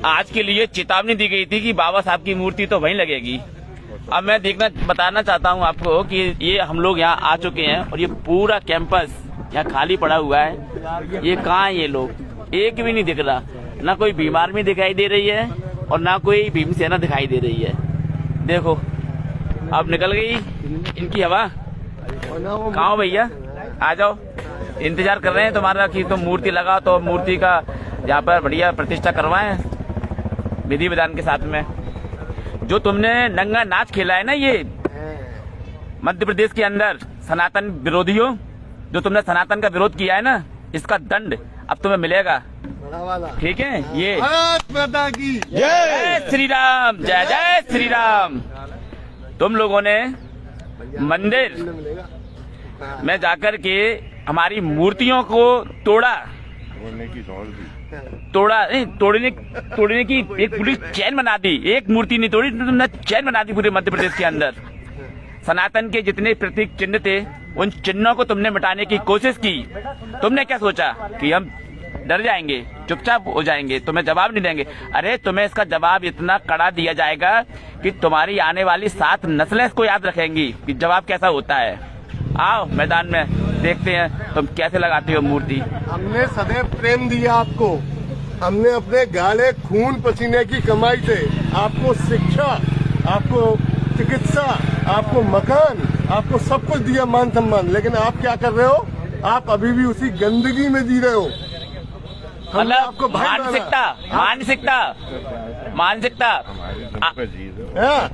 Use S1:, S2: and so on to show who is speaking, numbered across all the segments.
S1: आज के लिए चेतावनी दी गई थी कि बाबा साहब की मूर्ति तो वहीं लगेगी। अब मैं बताना चाहता हूं आपको कि ये हम लोग यहाँ आ चुके हैं और ये पूरा कैंपस यहाँ खाली पड़ा हुआ है। ये कहाँ है ये लोग, एक भी नहीं दिख रहा, ना कोई भीम आर्मी दिखाई दे रही है और ना कोई भीमसेना दिखाई दे रही है। देखो अब निकल गई इनकी हवा। कहाँ हो भैया, आ जाओ, इंतजार कर रहे हैं तुम्हारा कि तुम मूर्ति लगाओ तो मूर्ति का यहाँ पर बढ़िया प्रतिष्ठा करवाएं विधि विधान के साथ में। जो तुमने नंगा नाच खेला है ना ये मध्य प्रदेश के अंदर सनातन विरोधियों, जो तुमने सनातन का विरोध किया है ना, इसका दंड अब तुम्हें मिलेगा, ठीक है। ये जय श्री राम, जय जय श्री राम। तुम लोगों ने मंदिर में जाकर के हमारी मूर्तियों को तोड़ने की एक पूरी चैन बना दी। एक मूर्ति नहीं तोड़ी, तुमने चैन बना दी पूरे मध्य प्रदेश के अंदर। सनातन के जितने प्रतीक चिन्ह थे उन चिन्हों को तुमने मिटाने की कोशिश की। तुमने क्या सोचा कि हम डर जाएंगे, चुपचाप हो जाएंगे, तुम्हें जवाब नहीं देंगे? अरे तुम्हें इसका जवाब इतना कड़ा दिया जाएगा कि तुम्हारी आने वाली 7 नस्लें इसको याद रखेंगी कि जवाब कैसा होता है। आओ मैदान में देखते हैं तुम कैसे लगाते हो मूर्ति।
S2: हमने सदैव प्रेम दिया आपको, हमने अपने गाले खून पसीने की कमाई से आपको शिक्षा, आपको चिकित्सा, आपको मकान, आपको सब कुछ दिया, मान सम्मान। लेकिन आप क्या कर रहे हो, आप अभी भी उसी गंदगी में जी रहे हो।
S1: मतलब मानसिकता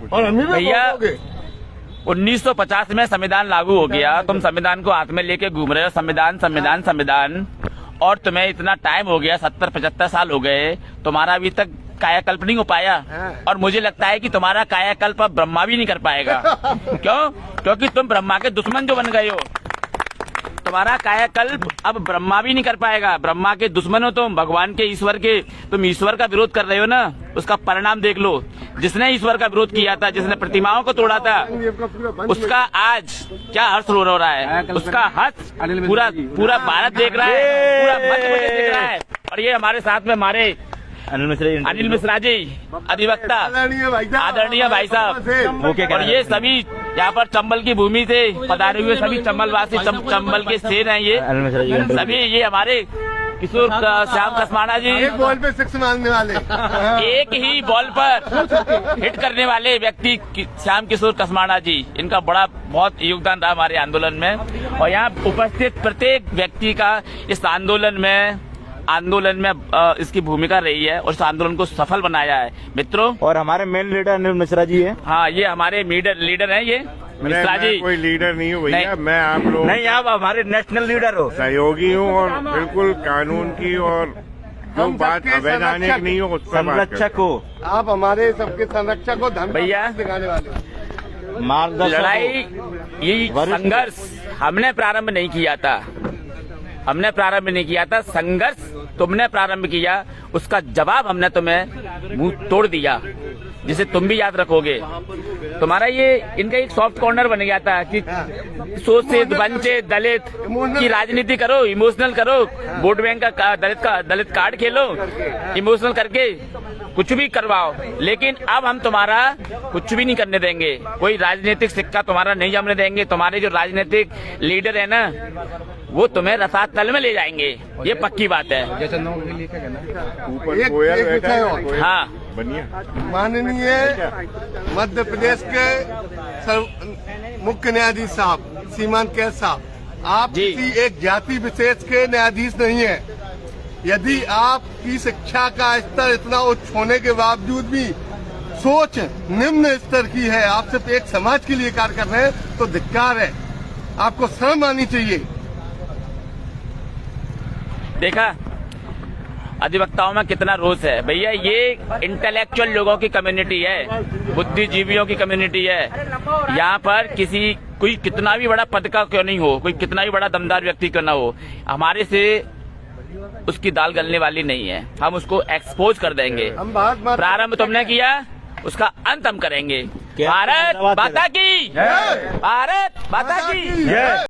S2: और हम
S1: भैया 1950 में संविधान लागू हो गया, तुम संविधान को हाथ में लेके घूम रहे हो, संविधान, और तुम्हें इतना टाइम हो गया, 70-75 साल हो गए, तुम्हारा अभी तक कायाकल्प नहीं हो पाया। और मुझे लगता है कि तुम्हारा कायाकल्प अब ब्रह्मा भी नहीं कर पाएगा। क्यों? क्योंकि तुम ब्रह्मा के दुश्मन जो बन गए हो। तुम्हारा कायाकल्प अब ब्रह्मा भी नहीं कर पाएगा। ब्रह्मा के दुश्मन हो तुम, भगवान के, ईश्वर के। तुम ईश्वर का विरोध कर रहे हो ना, उसका परिणाम देख लो। जिसने ईश्वर का विरोध किया था, जिसने प्रतिमाओं को तोड़ा था, उसका आज क्या हर्ष हो रहा है, उसका हर्ष पूरा भारत देख रहा है, पूरा मध्य प्रदेश देख रहा है। और ये हमारे साथ में हमारे अनिल मिश्रा जी, अधिवक्ता, आदरणीय भाई साहब, और ये सभी यहाँ पर चंबल की भूमि से पधारे हुए सभी चंबलवासी, चंबल के शेर हैं ये सभी। ये हमारे किशोर श्याम कसमाना जी,
S2: एक बॉल पे 6 मारने वाले,
S1: एक ही बॉल पर हिट करने वाले व्यक्ति श्याम किशोर कसमाना जी, इनका बहुत योगदान रहा हमारे आंदोलन में। और यहाँ उपस्थित प्रत्येक व्यक्ति का इस आंदोलन में इसकी भूमिका रही है और इस आंदोलन को सफल बनाया है मित्रों।
S3: और हमारे मेन लीडर अनिल मिश्रा जी है।
S1: हाँ, ये हमारे लीडर हैं ये मिश्रा जी।
S4: कोई लीडर नहीं हूँ भैया, मैं आप लोग
S3: नहीं, आप हमारे नेशनल लीडर हो,
S4: सहयोगी हूँ और बिल्कुल कानून की और जो बात अवैधानिक नहीं हो उस पर
S3: संरक्षक हो।
S2: आप हमारे सबके संरक्षक हो, धन
S1: भैया
S2: दिखाने वाले।
S3: मार्गदर्शक।
S1: लड़ाई, ये संघर्ष हमने प्रारंभ नहीं किया था, संघर्ष तुमने प्रारंभ किया, उसका जवाब हमने तुम्हें मुंह तोड़ दिया, जिसे तुम भी याद रखोगे। तुम्हारा ये इनका एक सॉफ्ट कॉर्नर बन गया था कि शोषित, वंचित, दलित की राजनीति करो, इमोशनल करो, वोट बैंक का दलित कार्ड खेलो, इमोशनल करके कुछ भी करवाओ। लेकिन अब हम तुम्हारा कुछ भी नहीं करने देंगे, कोई राजनीतिक सिक्का तुम्हारा नहीं जमने देंगे। तुम्हारे जो राजनीतिक लीडर है ना, वो तुम्हें रसातल में ले जाएंगे, ये पक्की बात है। हाँ,
S2: माननीय मध्य प्रदेश के मुख्य न्यायाधीश साहब सीमांत कैद साहब, आप किसी एक जाति विशेष के न्यायाधीश नहीं है। यदि आपकी शिक्षा का स्तर इतना उच्च होने के बावजूद भी सोच निम्न स्तर की है, आप सिर्फ एक समाज के लिए कार्य कर रहे हैं, तो धिक्कार है, आपको शर्म आनी चाहिए।
S1: देखा अधिवक्ताओं में कितना रोष है भैया। ये इंटेलेक्चुअल लोगों की कम्युनिटी है, बुद्धिजीवियों की कम्युनिटी है। यहाँ पर कोई कितना भी बड़ा पद का क्यों नहीं हो, कोई कितना भी बड़ा दमदार व्यक्ति क्यों ना हो, हमारे से उसकी दाल गलने वाली नहीं है। हम उसको एक्सपोज कर देंगे। प्रारंभ तुमने किया, उसका अंत हम करेंगे। भारत माता की, भारत माता की।